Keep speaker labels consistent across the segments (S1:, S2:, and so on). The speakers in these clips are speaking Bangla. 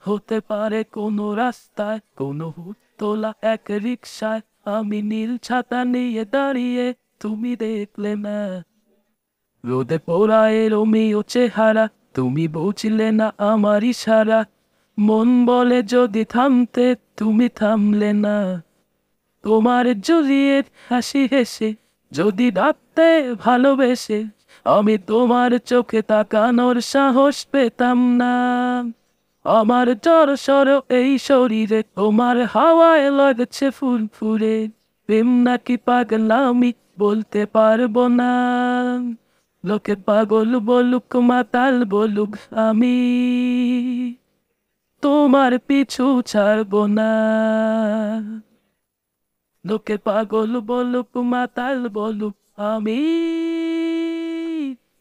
S1: হতে পারে কোনো রাস্তায়, কোনো হুতোলা এক রিকশায় আমি নীল ছাতা নিয়ে দাঁড়িয়ে, তুমি দেখলে না। রোদে পোড়া রোমিও চেহারা, তুমি বুঝলে না আমার ইশারা। মন বলে যদি থামতে, তুমি থামলে না। তোমার জুলিয়েট হাসি হেসে যদি ডাকতে ভালোবেসে, আমি তোমার চোখে তাকানোর সাহস পেতাম না। আমার জড়সড় এই শরীরে তোমার হাওয়ায় লাগছে ফুল ফুরে, প্রেম নাকি পাগলামি বলতে পারবো না। লোকে পাগল বলুক মাতাল বলুক, আমি তোমার পিছু ছাড়বো না। লোকে পাগল বলুক মাতাল বলুক, আমি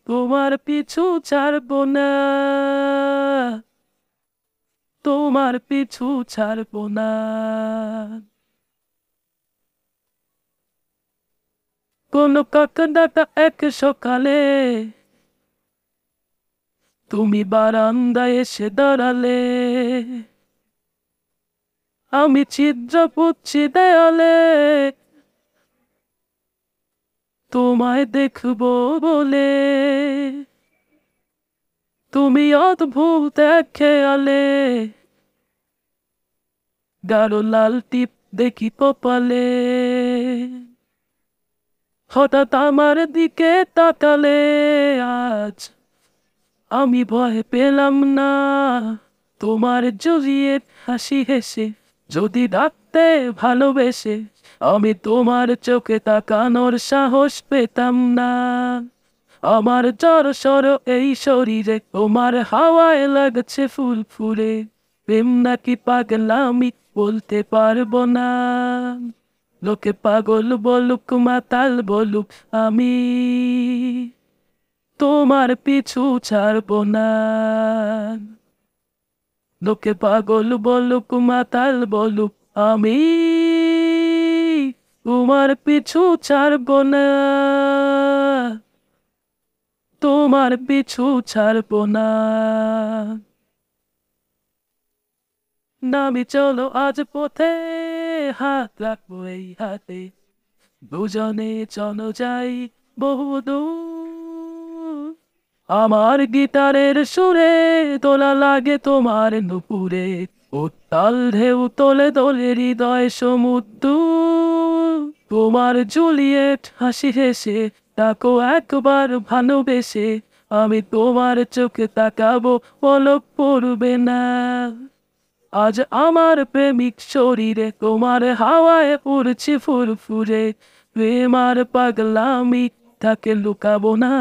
S1: তোমার পিছু ছাড়বো না। তোমার পিছু ছাড়বো না। কোন কাকডাটা এক সকালে তুমি বারান্দায় এসে দাঁড়ালে, আমি ছিদ্র পুচ্ছি দেয়ালে তোমায় দেখবো বলে। তুমি অদ্ভুত এক খেয়ালে, গাঢ় লাল টিপ দেখি কপালে। হঠাৎ আমার দিকে তাকালে, আজ আমি ভয় পেলাম না। তোমার জড়িয়ে হাসি হেসে যদি ডাকতে ভালোবেসে, আমি তোমার চোখে তাকানোর সাহস পেতাম না। আমার জড়সড় এই শরীরে তোমার হাওয়ায় লাগছে ফুল ফুলে, প্রেম নাকি পাগলামি বলতে পারবো না। লোকে পাগল বলুক মাতাল বলুক, আমি তোমার পিছু ছাড়বো না। লোকে পাগল বলুক মাতাল বলুক, আমি তোমার পিছু ছাড়বো না। তোমার পিছু ছাড়বো না। নামি চলো আজ পথে, হাত রাখবো এই হাতে, দুজনে চলো যাই বহুদূর। আমার গিটারের সুরে তোলা লাগে তোমার নুপুরে, উত্তাল ঢেউ তোলে দোলে হৃদয় সমুদ্র। তোমার জুলিয়েট হাসি হেসে তাকো একবার ভালোবেসে, আমি তোমার চোখে তাকাবো পলক পড়বে না। আজ আমার প্রেমিক শরীরে তোমার হাওয়ায় উড়ছে ফুরফুরে, প্রেম আর পাগলামি তাকে লুকাবো না।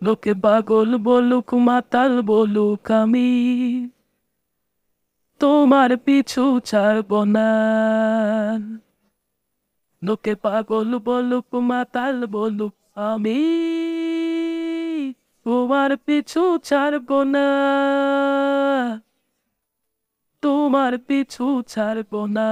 S1: লোকে পাগল বলুক মাতাল বলুক, আমি তোমার পিছু ছাড়বো না। লোকে পাগল বলুক মাতাল বলুক, আমি তোমার পিছু ছাড়বো না। তোমার পিছু ছাড়বো না।